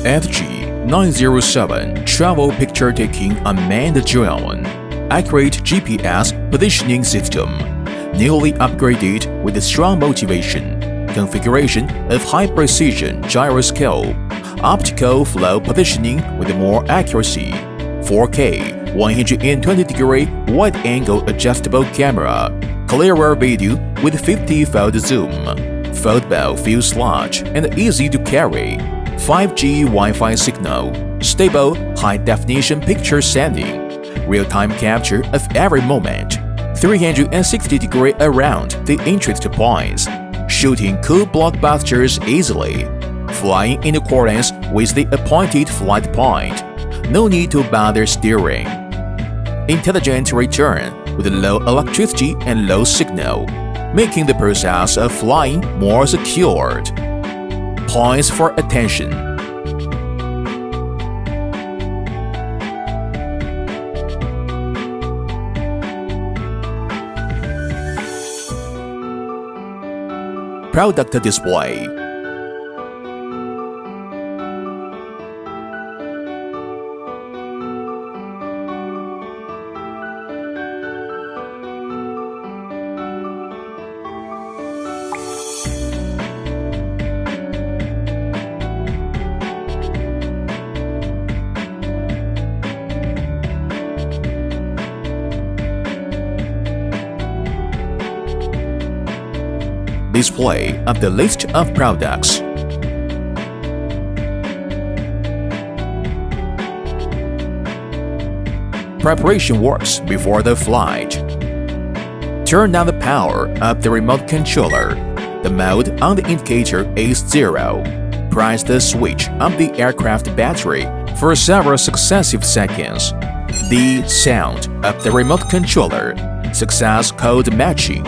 SG907 travel picture taking unmanned drone, accurate GPS positioning system, newly upgraded with a strong motivation, configuration of high-precision gyroscope, optical flow positioning with more accuracy, 4K 120-degree wide-angle adjustable camera, clearer video with 50-fold zoom, foldable fuselage and easy to carry, 5G Wi-Fi signal, stable high-definition picture sending, real-time capture of every moment, 360-degree around the interest points, shooting cool blockbusters easily, flying in accordance with the appointed flight point, no need to bother steering, intelligent return with low electricity and low signal, making the process of flying more secured. Points for attention. Product display. Display of the list of products. Preparation works before the flight. Turn down the power of the remote controller. The mode on the indicator is 0. Press the switch of the aircraft battery for several successive seconds. The sound of the remote controller. Success code matching.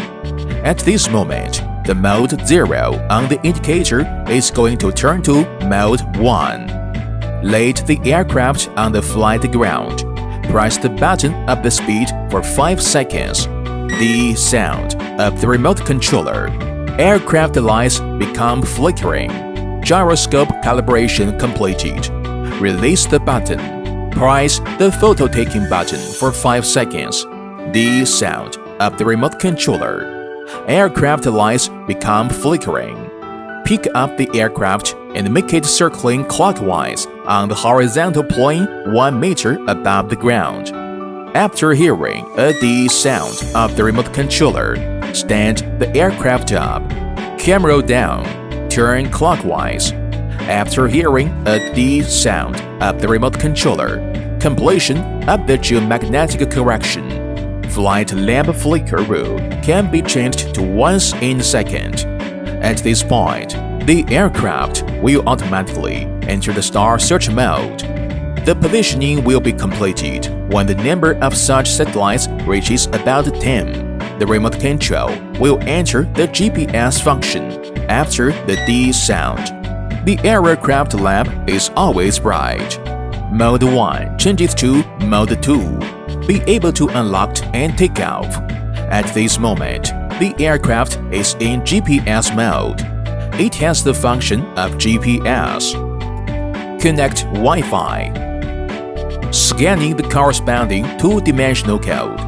At this moment, the mode 0 on the indicator is going to turn to mode 1. Let the aircraft on the flight ground. Press the button of the speed for 5 seconds. The sound of the remote controller. Aircraft lights become flickering. Gyroscope calibration completed. Release the button. Press the photo taking button for 5 seconds. The sound of the remote controller. Aircraft lights become flickering. Pick up the aircraft and make it circling clockwise on the horizontal plane 1 meter above the ground. After hearing the sound of the remote controller, stand the aircraft up. Camera down. Turn clockwise. After hearing the sound of the remote controller, completion of the geomagnetic correction. Flight lamp flicker rule can be changed to once in a second. At this point, the aircraft will automatically enter the star search mode. The positioning will be completed when the number of such satellites reaches about 10. The remote control will enter the GPS function after the D sound. The aircraft lamp is always bright. Mode 1 changes to Mode 2. Be able to unlock and take off. At this moment, the aircraft is in GPS mode. It has the function of GPS. Connect Wi-Fi. Scanning the corresponding two-dimensional code.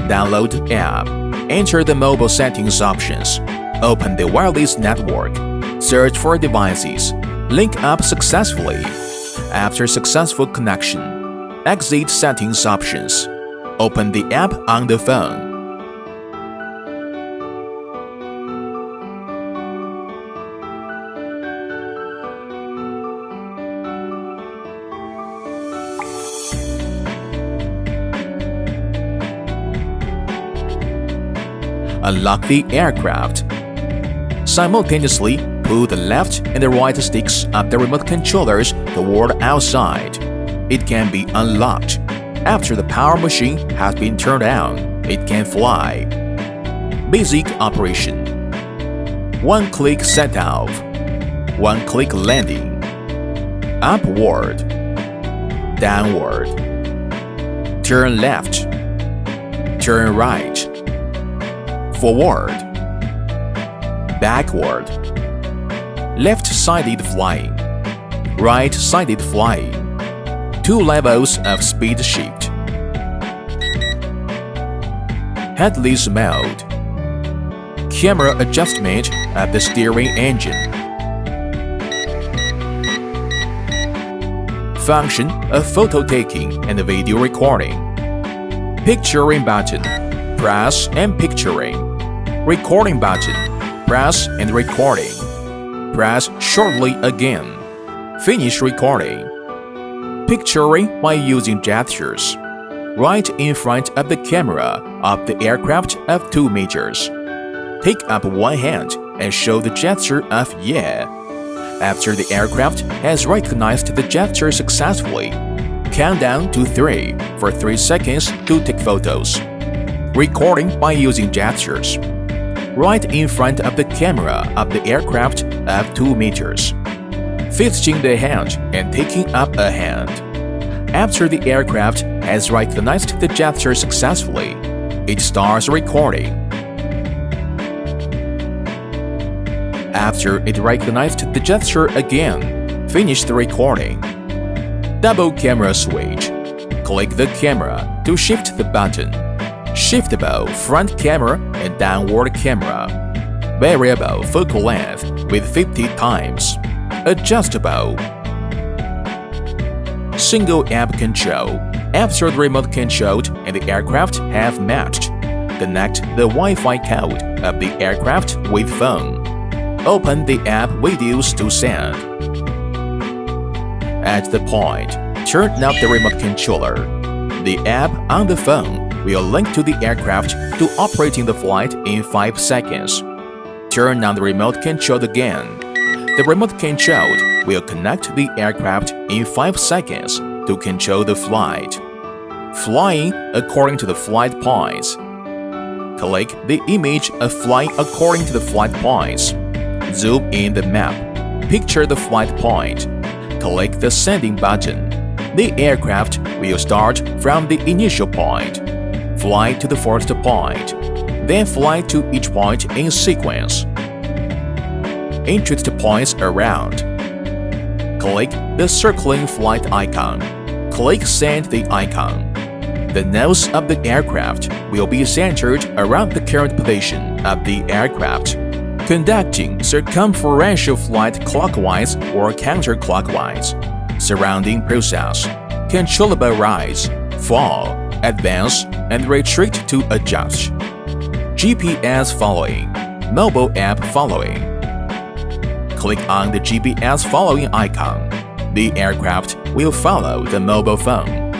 Download the app. Enter the mobile settings options. Open the wireless network. Search for devices. Link up successfully. After successful connection, exit settings options. Open the app on the phone. Unlock the aircraft. Simultaneously, pull the left and the right sticks of the remote controllers toward outside. It can be unlocked. After the power machine has been turned on, it can fly. Basic operation. 1-click set-off. 1-click landing. Upward. Downward. Turn left. Turn right. Forward. Backward. Left-sided flying. right-sided flying, 2 levels of speed shift, headless mode, camera adjustment of the steering engine, function of photo taking and video recording, picturing button, press and picturing, recording button, press and recording, press shortly again, finish recording, picturing by using gestures, right in front of the camera of the aircraft of 2 meters. Take up one hand and show the gesture of yeah. After the aircraft has recognized the gesture successfully, count down to 3 for 3 seconds to take photos. Recording by using gestures, right in front of the camera of the aircraft of 2 meters. Fixing the hand and taking up a hand. After the aircraft has recognized the gesture successfully, it starts recording. After it recognized the gesture again, finish the recording. Double camera switch. Click the camera to shift the button. Shiftable front camera and downward camera. Variable focal length with 50 times. Adjustable. Single app control. After the remote control and the aircraft have matched, connect the Wi-Fi code of the aircraft with phone. Open the app videos to send. At the point, turn off the remote controller. The app on the phone will link to the aircraft to operating the flight in 5 seconds. Turn on the remote control again. The remote control will connect the aircraft in 5 seconds to control the flight. Flying according to the flight points. Click the image of flying according to the flight points. Zoom in the map. Picture the flight point. Click the sending button. The aircraft will start from the initial point. Fly to the first point. Then fly to each point in sequence. Interest points around. Click the circling flight icon. Click Send the icon. The nose of the aircraft will be centered around the current position of the aircraft. Conducting circumferential flight clockwise or counterclockwise. Surrounding process. Controllable rise, fall, advance, and retreat to adjust. GPS following. Mobile app following. Click on the GPS following icon. The aircraft will follow the mobile phone.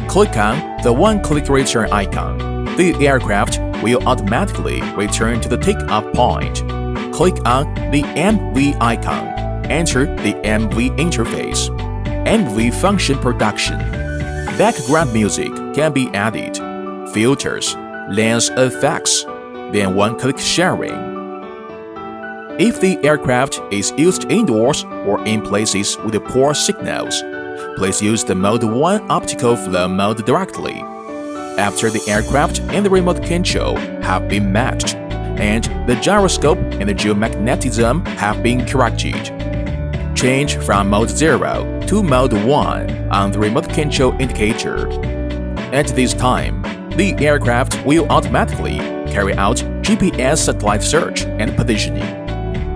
Click on the one-click return icon. The aircraft will automatically return to the takeoff point. Click on the MV icon. Enter the MV interface. MV function production. Background music can be added. Filters, lens effects, then one-click sharing. If the aircraft is used indoors or in places with poor signals, please use the Mode 1 optical flow mode directly. After the aircraft and the remote control have been matched, and the gyroscope and the geomagnetism have been corrected, change from Mode 0 to Mode 1 on the remote control indicator. At this time, the aircraft will automatically carry out GPS satellite search and positioning.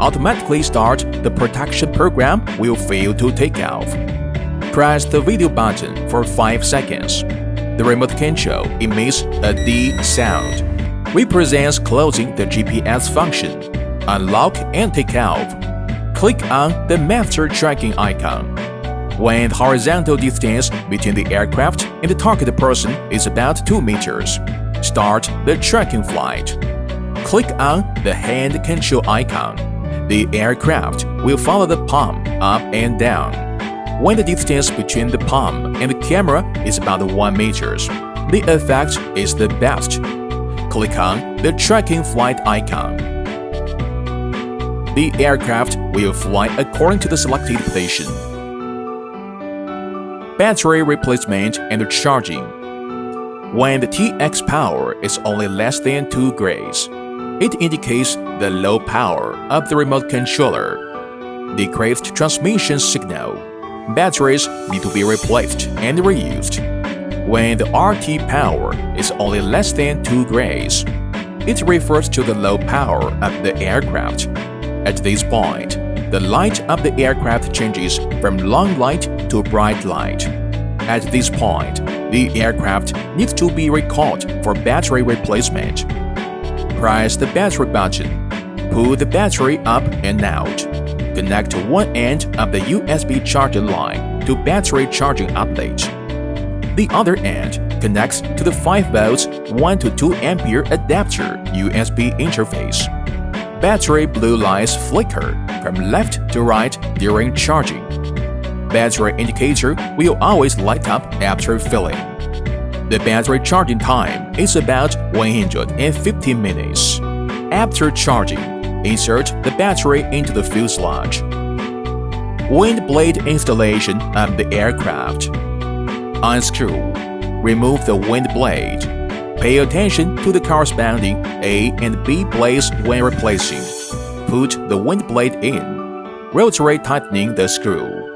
Automatically start the protection program will fail to take off. Press the video button for 5 seconds. The remote control emits a D sound. Represents closing the GPS function. Unlock and take off. Click on the master tracking icon. When the horizontal distance between the aircraft and the target person is about 2 meters, start the tracking flight. Click on the hand control icon. The aircraft will follow the palm up and down. When the distance between the palm and the camera is about 1 meter, the effect is the best. Click on the tracking flight icon. The aircraft will fly according to the selected position. Battery replacement and charging. When the TX power is only less than 2 grays, it indicates the low power of the remote controller. Decreased transmission signal. batteries need to be replaced and reused. When the RT power is only less than 2 grays, it refers to the low power of the aircraft. At this point, the light of the aircraft changes from long light to bright light. At this point, the aircraft needs to be recalled for battery replacement. Press the battery button, pull the battery up and out. Connect one end of the USB charging line to battery charging outlet. The other end connects to the 5 volts 1 to 2 ampere adapter USB interface. Battery blue lights flicker from left to right during charging. Battery indicator will always light up after filling. The battery charging time is about 150 minutes. After charging, insert the battery into the fuselage. Wind blade installation of the aircraft. Unscrew. Remove the wind blade. Pay attention to the corresponding A and B blades when replacing. Put the wind blade in. Rotary tightening the screw.